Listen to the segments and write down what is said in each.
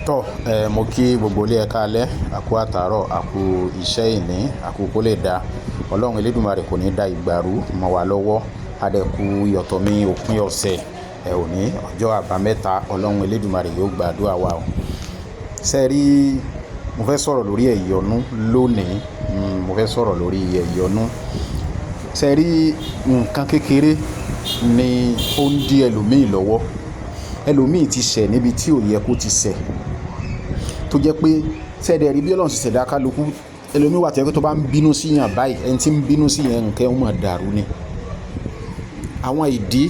tọ́ mo kí gbogbo ilé ẹ káalẹ́ àkú àtàárọ̀ àkú iṣẹ́ ìní àkú kó lè da ọlọ́run elédùmarè kò ní da ìgbàrú mọ́ wa lọ́wọ́ adẹ́kù yọ̀tọ̀ mi òpin ọ̀sẹ̀ òní ọjọ́ àbámẹ́ta ọlọ́run elédùmarè yóò gbàdúrà wa o. sẹ́rí mo fẹ́ sọ̀rọ̀ lórí ẹ̀yọnú lónìí mo fẹ́ sọ̀rọ̀ lórí ẹ̀yọnú. sẹ́rí nǹkan kékeré ni ó ń dí ẹlòmíì lọ́wọ́ ẹlòmíì ti ṣẹ̀ níbi tí ò yẹ kó ti ṣẹ̀ tó jẹ́ pé sẹ́ẹ̀dẹ̀ rí bí ọlọ́run ti ṣẹ̀dá kálukú ẹlòmíì wà tẹ́lẹ̀ tó bá ń bínú sí yàn báyìí ẹni tí ń bínú sí yàn nǹkan ó máa dàrú ni. àwọn ìdí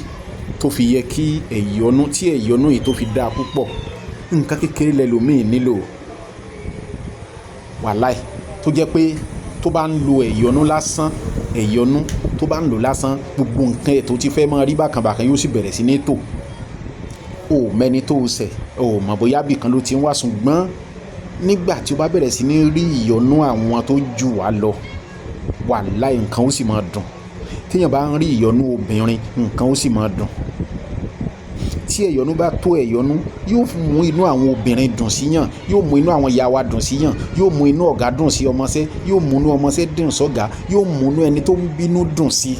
tó fi yẹ kí ẹ̀yọnú tí ẹ̀yọnú yìí tó fi dáa púpọ̀ nǹkan kékeré lẹlòmíì nílò wàláì tó jẹ́ pé tó bá ń lo ẹ̀yọnú lásán ẹ̀yọnú tó bá ń lò lásán gbogbo nǹkan ẹ̀ tó ti fẹ́ máa rí bákànbàkàn yóò sì bẹ̀rẹ̀ sí ní tò o mẹni tó o ṣẹ̀ o mọ̀ bóyá bìkan ló ti ń wá ṣùgbọ́n nígbà tí o bá bẹ̀rẹ̀ sí ní rí ìyọnú àwọn tó jù wá lọ wàláì nǹkan ó sì máa dùn téèyàn bá ń rí ìyọnú obìnrin nǹkan ó sì máa dùn tí ẹ̀yọnú bá tó ẹ̀yọnú yóò mú inú àwọn obìnrin dùn síyàn yóò mú inú àwọn ìyá wa dùn síyàn yóò mú inú ọ̀gá dùn sí ọmọṣẹ́ yóò mú inú ọmọṣẹ́ dùn sọ́gá yóò mú inú ẹni tó ń bínú dùn sí.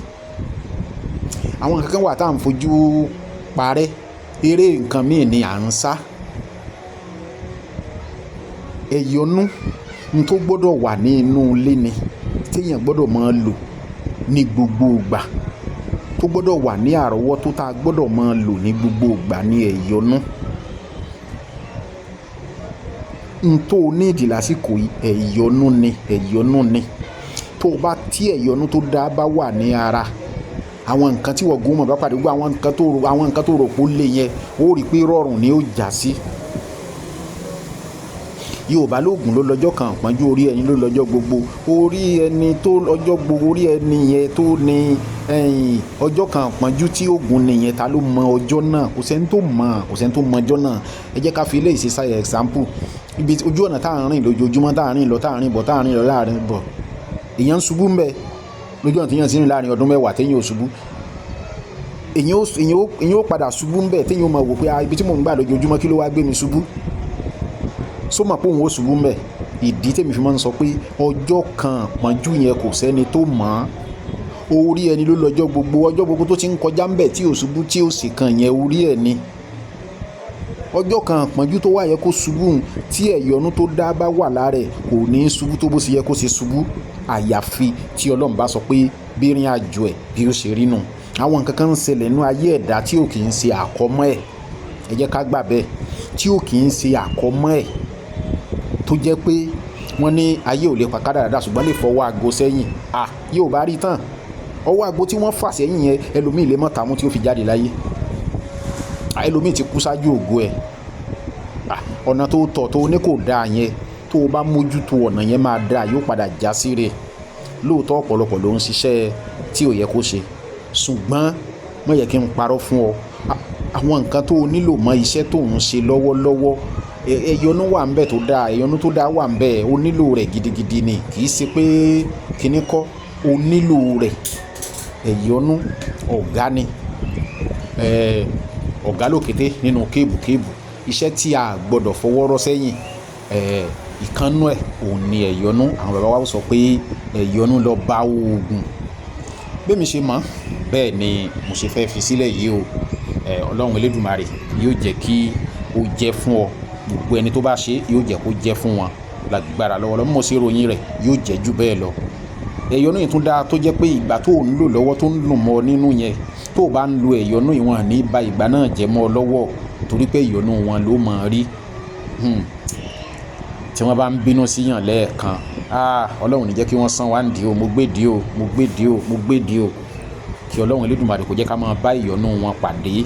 àwọn kankan wà tá à ń fojú parẹ́ eré nǹkan míì ni à ń sá. ẹ̀yọnú ní tó gbọ́dọ̀ wà ní inú ilé ni téèyàn gbọ́dọ̀ máa lò ní gbogbo ìgbà tó gbọ́dọ̀ wà ní àrọ́wọ́tó tá a gbọ́dọ̀ máa lò ní gbogbo ìgbà ní ẹ̀yọnú. n tó nídìí lásìkò ẹ̀yọnú ni tó o bá tí ẹ̀yọnú tó dáa bá wà ní ara àwọn nǹkan tí wọ́n gún mọ̀ bá pàdé gbọ́ àwọn nǹkan tó rò pó lè yẹn ó rí i pé rọrùn ni ó já sí. Yorùbá lóògùn ló lọ́jọ́ kan pọ́njú orí ẹni ló lọ́jọ́ gbogbo orí ẹni tó lọ́jọ́ gbogbo orí ẹni yẹn tó ní ọjọ́ kan pọ́njú tí oògùn nìyẹn ta ló mọ ọjọ́ náà kò sẹ́ni tó mọ ọjọ́ náà. ẹ jẹ́ ká fi ilé ìṣe example ibi ojú ọ̀nà tá à ń rìn lójoojúmọ́ tá à ń rìn lọ tá à ń rìn bọ̀ tá à ń rìn lọ láàrin bọ̀ èèyàn ń ṣubú ń bẹ lójú ọ̀nà téèyàn sì rìn láàrin ọdún mẹ́wàá téèyàn ò ṣubú èèyàn ó padà ṣubú ń bẹ téèyàn ó máa wò pé ibi tí mò ń gbà lójoojúmọ́ kí ló wá gbé mi ṣubú só mọ̀ pé òun ó ṣubú ń bẹ. ìdí tèmi fi máa ń sọ pé ọjọ́ kan pọ́njú yẹn kò sẹ́ni tó mọ̀ ọ́ orí ẹni ló lọ́jọ́ gbogbo tó ti ń kọjá ń bẹ tí ò ṣubú tí ò sì kàn yẹn orí ẹ̀ ni ọjọ́ kan pọ́njú tó wà yẹ kó ṣubú tí ẹ̀yọnú tó dá bá wà lára ẹ̀ kò ní ṣubú tó bó ṣe yẹ kó ṣe ṣubú àyàfi tí Ọlọ́run bá sọ pé bí ìrìn àjò ẹ̀ bí ó ṣe rí nù. àwọn nǹkan kan ń ṣẹlẹ̀ nínú ayé ẹ̀dá tí ò kì í ṣe àkọ́mọ́ ẹ̀ ẹ jẹ́ ká gbà bẹ́ẹ̀ tí ò kì í ṣe àkọ́mọ́ ẹ̀ tó jẹ́ pé wọ́n ní ayé ò lè pa kádàrá ṣùgbọ́n lè fọwọ́ aago sẹ́yìn yóò bá rí tán ọwọ́ aago tí wọ́n fà sẹ́yìn yẹn ẹlòmíì lè mọ̀ tààmú tí ó fi jáde láyé ẹlòmíì ti kú ṣáájú ògo ẹ̀ ọ̀nà tó tọ̀ tó ní kò dáa yẹn tó o bá mójútó ọ̀nà yẹn máa dáa yóò padà já sí rẹ̀ lóòótọ́ ọ̀pọ̀lọpọ̀ ló ń ṣiṣẹ́ tí ò yẹ kó ṣe ṣùgbọ́n mo yẹ kí n parọ́ fún ọ àwọn nǹkan tó o nílò mọ́ iṣẹ́ tó ń ṣe lọ́wọ́lọ́wọ́ ẹ̀yọnú wà ń bẹ tó dáa ẹ̀yọnú tó dáa wà ń bẹ o nílò rẹ̀ gidigidi ni kì í ṣe pé kíní kọ́ o nílò rẹ̀ ẹ̀yọnú ọ̀gá ni ọ̀gá lókété nínú kébùkébù iṣẹ́ tí a gbọ́dọ̀ fọwọ́rọ́ sẹ́yìn ìkànnú ẹ̀ òun ni ẹ̀yọnú àwọn bàbá wa sọ pé ẹ̀yọnú lọ bá oògùn bẹ́ẹ̀ mi ṣe mọ̀ bẹ́ẹ̀ ni mo ṣe fẹ́ fi sílẹ̀ yìí o ọlọ́run elédùmarè yóò jẹ́ kí ó jẹ́ fún ọ gbogbo ẹni tó bá ṣe yóò jẹ́ kó jẹ́ fún wọn lágbára lọ́wọ́lọ́wọ́ mo ṣe ròyìn rẹ̀ yóò jẹ́ jù bẹ́ẹ̀ lọ. ẹ̀yọnú yìí tún dáa tó jẹ́ pé ìgbà tó ń lò lọ́wọ́ tó ń lò mọ́ nínú yẹn tó o bá ń lo ẹ̀yọnú yìí wọn ní ba ìgbà náà jẹ́ mọ́ ọ lọ́wọ́ torí pé ìyọnú wọn ló mọ̀ rí tí wọ́n bá ń bínú síyàn lẹ́ẹ̀kan ọlọ́run ní jẹ́ kí wọ́n san wá ń di o mo gbé di o kí ọlọ́run elédùmarè kò jẹ́ ká máa bá ìyọnú wọn pàdé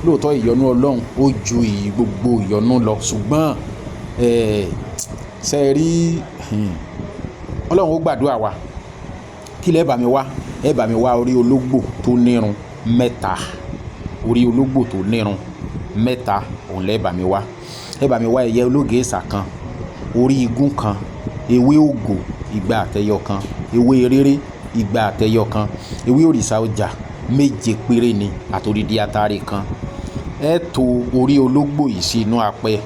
lóòótọ́ ìyọnú ọlọ́run ó ju gbogbo ìyọnú lọ ṣùgbọ́n ṣe rí ọlọ́run ó gbàdúrà wa kí lẹ́ẹ̀ bá mi wá orí ológbò tó nírun mẹ́ta orí ológbò tó nírun mẹ́ta òun lẹ́ẹ̀ bá mi wá ẹyẹ ológèésà kan orí igún kan ewé ògò igba àtẹyọ kan ewé eréré igba àtẹyọ kan ewé òrìṣà ọjà méje péré ni àtòrídìí atare kan ẹ tò orí ológbò yìí sí inú apẹ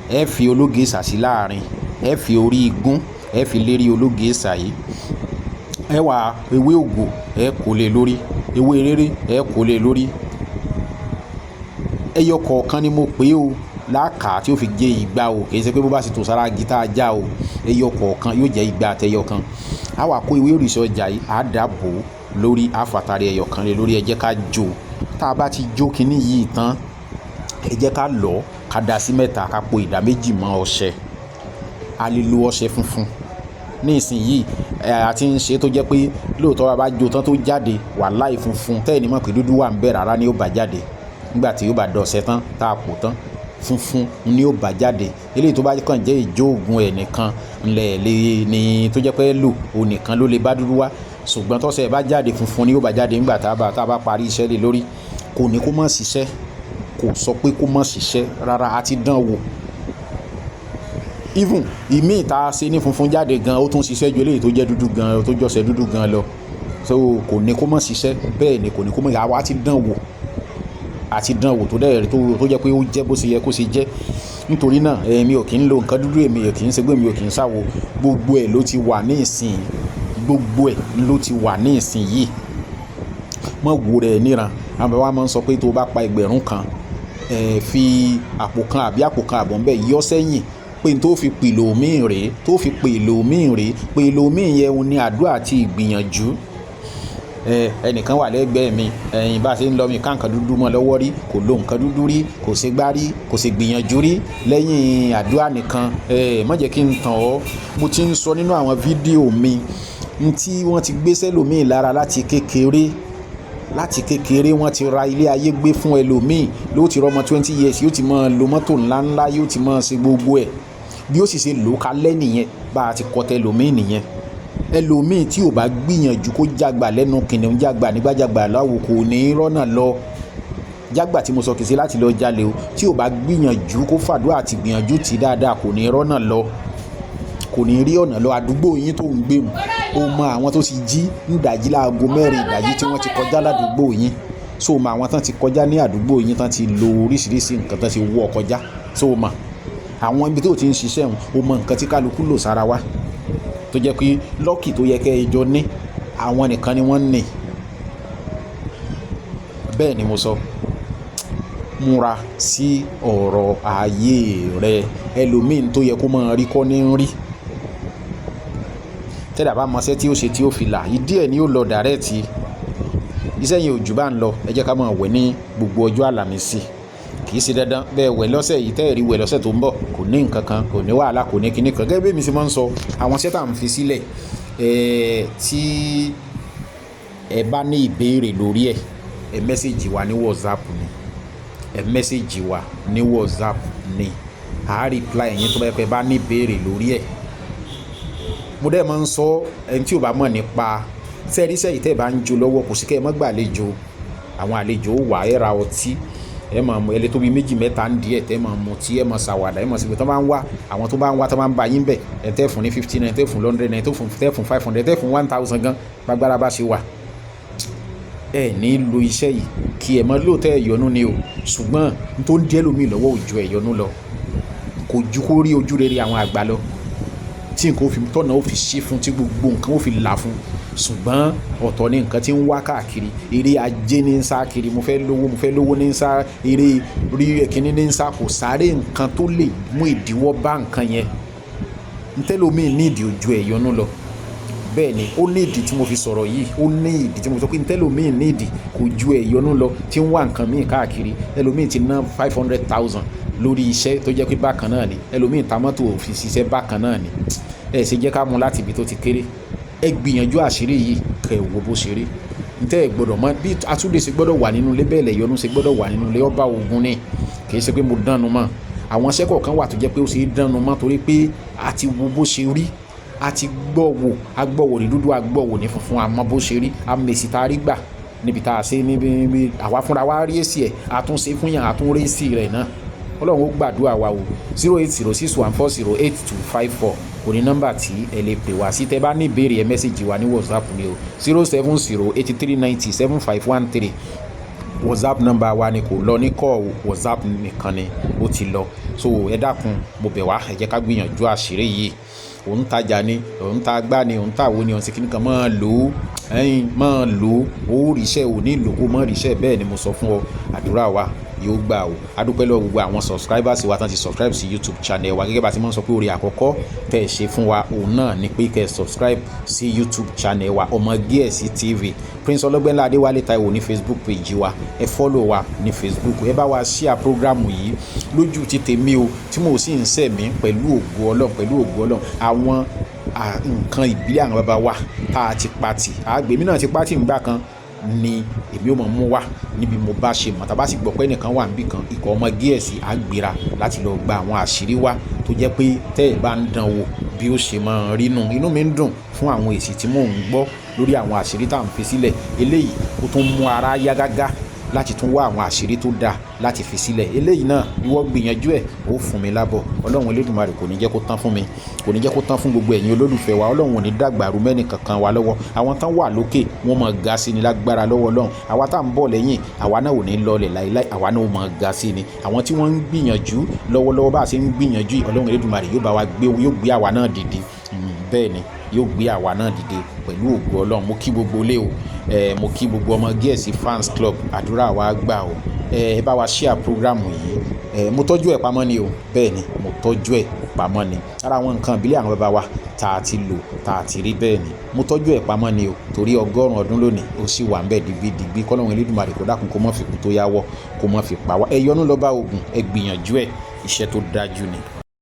ẹ fi ológe sà sí láàrin, ẹ fi orí igun ẹ fi lérí ológe sà yìí, ẹ wá ewé ògò ẹ kó lé lórí, ewé rere ẹ kó lé lórí. ẹyọ kọ̀ọ̀kan ni mo pè o láàkà tí ó fi jẹ́ igba o, kì í ṣe pé bó bá sì tò sára gítà já o, ẹyọ kọ̀ọ̀kan yóò jẹ́ igba àtẹyọ kan. a wá kó ewé òrìṣà ọjà yìí á dàbò lórí àfàtàrí ẹyọ kan lé lórí, ẹ jẹ́ ká jó. tá a bá ti jó kinní yìí tán, ẹ jẹ́ ká lọ̀ ká dá sí mẹ́ta, ká po ìdá méjì mọ́ ọṣẹ. a lè lo ọṣẹ funfun ní ìsinyìí, a ti ń ṣe tó jẹ́ pé lóòótọ́ bá jó tán tó jáde wàláhì funfun tẹ́ẹ̀ ní mọ̀ pé dúdú wà ń bẹ rárá ni ó bá jáde. nígbà tí ó bá dọ̀ṣẹ́ tán tá a pò tán, funfun ni ó bá jáde. eléyìí tó bá kàn jẹ́ ìjó ògùn ẹ̀ nìkan ńlẹ̀ lè ní tó jẹ́ pé lò ó nìkan ló lè bá dúdú wá, ṣùgbọ́n tọ́ṣẹ́ bá jáde funfun ni ó bá jáde. nígbà tá a bá parí iṣẹ́ lé lórí, kò ní kó má ṣiṣẹ́, kò sọ pé kó má ṣiṣẹ́ rárá, a ti dán wò. even ìmíì tá a ṣe ní funfun jáde gan, ó tún ṣiṣẹ́ ju eléyìí tó jẹ́ dúdú gan, tó jọ́ṣẹ́ dúdú gan lọ. so kò ní kó má ṣiṣẹ́, bẹ́ẹ̀ ni kò ní kó má, àwa ti dán wò, àti dán wò tó dẹ́rẹ̀ tó jẹ́ pé ó jẹ́ bó ṣe yẹ kó ṣe jẹ́. nítorí náà èmi ò kì í lo nǹkan dúdú, èmi ò kì í ṣe gbé, mi ò kì í ṣàwo. gbogbo ẹ̀ ló ti wà ní ìsìn, gbogbo ẹ̀ ló ti wà ní ìsìn yìí. mọ̀ wò rẹ̀ níran. àwọn bàbá wa máa ń sọ pé tó bá pa ẹgbẹ̀rún kan, fi àpò kan àbí àpò kan àbọ̀ ńbẹ̀ yọ sẹ́yìn, pé n tó fi pèlò míì rèé, tó fi pèlò míì rèé. pèlò míì yẹn òun ni àdúrà àti ìgbìyànjú. ẹnìkan wà lẹ́gbẹ̀ẹ́ mi, ẹ̀yìn bá ṣe ń lọ mi ká nǹkan dúdú mọ́ lọ́wọ́ rí, kò lo nǹkan dúdú rí, kò ṣe gbá rí, kò ṣe gbìyànjú rí lẹ́yìn àdúrà nìkan. má jẹ́ kí n tàn ọ́, mo ti ń sọ nínú àwọn fídíò mi tí wọ́n ti gbé sẹ́lòmíì lára láti kékeré. wọ́n ti ra ilé ayé gbé fún ẹlòmíì, ló ti rọmọ 20 years yóò ti máa lo mọ́tò ńláńlá, yóò ti máa ṣe gbogbo ẹ̀ bí ó sì ṣe lò ó kalẹ́ nìyẹn, bá a ti kọ́ tẹ ẹlòmíì nìyẹn. ẹlòmíì tí ò bá gbìyànjú kó jágbà lẹ́nu kìnìún, jágbà nígbà jágbà láwo, kò ní rọ́nà lọ. jágbà tí mo sọ kìí ṣe láti lọ jalè o, tí ò bá gbìyànjú kó fàdúrà àti gbìyànjú tì dáadáa, kò ní rọ́nà lọ, kò ní rí ọ̀nà lọ. àdúgbò yín tó ń gbé mu, ó mọ àwọn tó ti jí nídàjí láago 4 ìdajì tí wọ́n ti kọjá ládùúgbò yín. so mọ àwọn tán ti kọjá ní àdúgbò yín, tán ti lo oríṣiríṣi nǹkan tán ti wọ́ kọjá. so mọ àwọn ibi tó ti ń ṣiṣẹ́ wọn, ó mọ nǹkan tí kálukú lò sára wa, tó jẹ́ pé lọ́kì tó yẹ kẹ́ ẹ jọ ní, àwọn nìkan ni wọ́n ní. bẹ́ẹ̀ ni mo sọ, múra sí ọ̀rọ̀ ayé rẹ. ẹlòmíín tó yẹ kó máa rí kọ́ ní rí. tẹ́lẹ̀ bá mọṣẹ́ tí ó ṣe tí ó fi là, ìdí ẹ̀ ni ó lọ dàrẹ́ẹ̀tì. iṣẹ́ yẹn ò jù bá ń lọ. ẹ jẹ́ ká máa wẹ̀ ní gbogbo ọjọ́ àlàmísì. kì í ṣe dandan bẹ́ẹ̀ wẹ̀ lọ́sẹ̀ yìí tẹ́ẹ̀rí wẹ̀ lọ́sẹ̀ tó ń bọ̀, kò ní nǹkan kan, kò ní wàhálà, kò ní kinní kan. gẹ́gẹ́ bí mi ṣe máa ń sọ, àwọn iṣẹ́ tá à ń fi sílẹ̀, tí ẹ bá ní ìbéèrè lórí ẹ̀, ẹ mẹ́sẹ̀jì wa ní WhatsApp ni, ẹ mẹ́sẹ̀jì wa ní WhatsApp ni, à á reply ẹ̀yin tó bá ní ìbéèrè lórí ẹ̀. mo dẹ́ máa ń sọ, ẹni tí ò bá mọ̀ nípa sẹ́ẹ̀ríṣẹ́ yìí tẹ́ ẹ bá ń jó lọ́wọ́, kò sí kẹ́ ẹ má gbàlejò. àwọn àlejò wà, ẹ ra ọtí, ẹ máa mú ẹlẹ́ tó bí 2 mẹ́ta ń díẹ̀, tẹ́ máa mú tí ẹ máa ṣàwàdà, ẹ máa ṣe pé tó bá ń wá, àwọn tó bá ń wá tó bá ń ba yín bẹ̀, ẹ tẹ́ fún ní 50 naira, tẹ́ fún 100 naira, tẹ́ fún 500, tẹ́ fún 1000 gan, gbàgbára bá ṣe wà. ẹ ní lo iṣẹ́ yìí kí ẹ mọ lóòótọ́ ẹ̀yọ́nú ni o, ṣùgbọ́n n tó ń díẹ̀ lómi lọ́wọ́ òjò ẹ̀yọ́nú lọ, kò ju kó rí ojú rere àwọn àgbà lọ, tí nǹkan ó fi tọ́nà ó fi ṣe fún, tí gbogbo nǹkan ó fi là fún. ṣùgbọ́n ọ̀tọ̀ ni nǹkan tí ń wá káàkiri, eré ajé ní ń sá kiri, mo fẹ́ lówó ní ń sá, eré rí ẹ̀kíní ní ń sá, kò sáré nǹkan tó lè mú ìdíwọ́ bá nǹkan yẹn. ntẹ́lómi ní ìdí ojú ẹ̀yọ́nú lọ. bẹ́ẹ̀ ni ó ní ìdí tí mo fi sọ̀rọ̀ yìí, ó ní ìdí tí mo sọ pé ntẹ́lómi ní ìdí kò ju ẹ̀yọ́nú lọ, tí ń wá nǹkan míì káàkiri. ẹlòmíì ti ná 500,000 lórí iṣẹ́ tó jẹ́ pé bákan náà ni, ẹlòmíì ta mọ́tò òfin ṣiṣẹ́ bákan náà ni. ẹ ṣe jẹ́ ká mú láti ibi tó ti kéré. ẹ gbìyànjú àṣírí yìí kẹ́ ẹ wo bó ṣe rí. ntẹ́ ẹ gbọ́dọ̀ mọ̀ bí atúndé ṣe gbọ́dọ̀ wà nínú ilé, bẹ́ẹ̀ lẹ̀yọ́nú ṣe gbọ́dọ̀ wà nínú ilé. ọba ogun ni, kì í ṣe pé mo dánu mọ́. àwọn iṣẹ́ kọ̀ọ̀kan wà tó jẹ́ pé ó ṣe é dánu mọ́, torí pé a ti wo bó ṣe rí, a ti agbọ́wò ní dúdú, agbọ́wò ní funfun, àmọ́ bó ṣe rí, àmèsì tá a rí gbà níbi tá a ṣe níbi àwa fúnra wa rí èsì ẹ̀, àtúnṣe fún yàn, àtúnrí èsì rẹ̀ náà. ọlọ́run ó gbàdúrà wa o. 08061408254 kò ní nọ́mbà tí ẹ lè pè wá sí. tẹ́ bá ní ìbéèrè ẹ mẹ́sẹ̀jì wa ní WhatsApp ni o, 07083907513. WhatsApp number wa ni kò lọ ní kọ́ WhatsApp nìkan ni ó ti lọ. So ẹ dákun mo bẹ̀ wá, ẹ jẹ́ ká gbìyànjú àṣírí yìí. Òun tajà ni, òun ta gbá ni, òun ta wo ni, òun sì kíní kan máa lò ó, máa lò ó ríṣẹ́ ò ní lò kó mọ́ ríṣẹ́. Bẹ́ẹ̀ ni mo sọ fún ọ, àdúrà wa yóò gbà o. Adúpẹ́ lọ́wọ́ gbogbo àwọn subscribers wa tán ti subscribe sí YouTube channel wa. Gẹ́gẹ́ bá ti máa ń sọ pé oore àkọ́kọ́ tẹ́ ẹ ṣe fún wa òun náà ni pé kẹ́ ẹ subscribe sí YouTube channel wa Ọmọgíẹ̀sí TV. Prince Ọlọ́gbẹ́nlá Adéwálé Táíwò ní Facebook page wa, ẹ follow wa ní Facebook, ẹ bá wa share program yìí lójú ti tèmi o, tí mo sì ń sẹ̀mí pẹ̀lú ògo Ọlọ́run. Àwọn nǹkan ìbílẹ̀ àwọn bàbá wa tá a ti pati, àgbèmí náà ti pati ńgbà kan ni èmi ò mọ̀ mú wá níbi mo bá ṣe mọ̀. Tàbá sì gbọ́ pé nìkan wà níbì kan, ikọ̀ Ọmọgíẹ̀sí àgbéra láti lọ gba àwọn àṣírí wa tó jẹ́ pé tẹ́ ẹ̀ bá ń dán wò bí ó ṣe máa rí nù. Inú mi ń dùn fún àwọn èsì tí mò ń gbọ́ lórí àwọn àṣírí tá à ń fi sílẹ̀. Eléyìí ó tún mú ara yá gágá láti tún wá àwọn àṣírí tó dáa láti fi sílẹ̀. Eléyìí náà ìwọ gbìyànjú ẹ̀, ó fún mi lábọ̀. Ọlọ́run Elédùmarè kò ní jẹ́ kó tán fún mi, kò ní jẹ́ kó tán fún gbogbo ẹ̀yin olólùfẹ́ wa. Ọlọ́run ò ní dàgbàrú mẹ́ni kankan wa lọ́wọ́. Àwọn tán wà lókè wọ́n máa ga sí ni lágbára lọ́wọ́ Ọlọ́run. Àwa tá à ń bọ̀ lẹ́yìn, àwa náà ò ní lọlẹ̀ láíláí, àwa náà ó máa ga sí ni. Àwọn tí wọ́n ń gbìyànjú lọ́wọ́lọ́wọ́ bá a ṣe ń gbìyànjú, Ọlọ́run Elédùmarè yóò bá wa gbé, yóò gbé àwa náà dìde. Bẹ́ẹ̀ ni yóò gbé àwa náà dìde pẹ̀lú ògo Ọlọ́run. Mo kí gbogbo ilé o, mo kí gbogbo Ọmọgíẹ̀sí fans club, àdúrà wa gbà o. Ẹ bá wa share program yìí. Mo tọ́jú ẹ̀ pamọ́ ni o, bẹ́ẹ̀ ni mo tọ́jú ẹ̀ pamọ́ ni. Ara àwọn nǹkan ìbílẹ̀ àwọn bàbá wa tá a ti lò, tá a ti rí, bẹ́ẹ̀ ni mo tọ́jú ẹ̀ pamọ́ ni o, torí 100 ọdún lónìí ó sì wà ń bẹ dìgbì. Kọ́lọ́run Elédùmarè kó dákun kó má fi kú tó yáwọ́, kó má fi pa wá. Ẹyọnú lọ́ba ogun, ẹ gbìyànjú ẹ̀, iṣẹ́ tó dájú ni.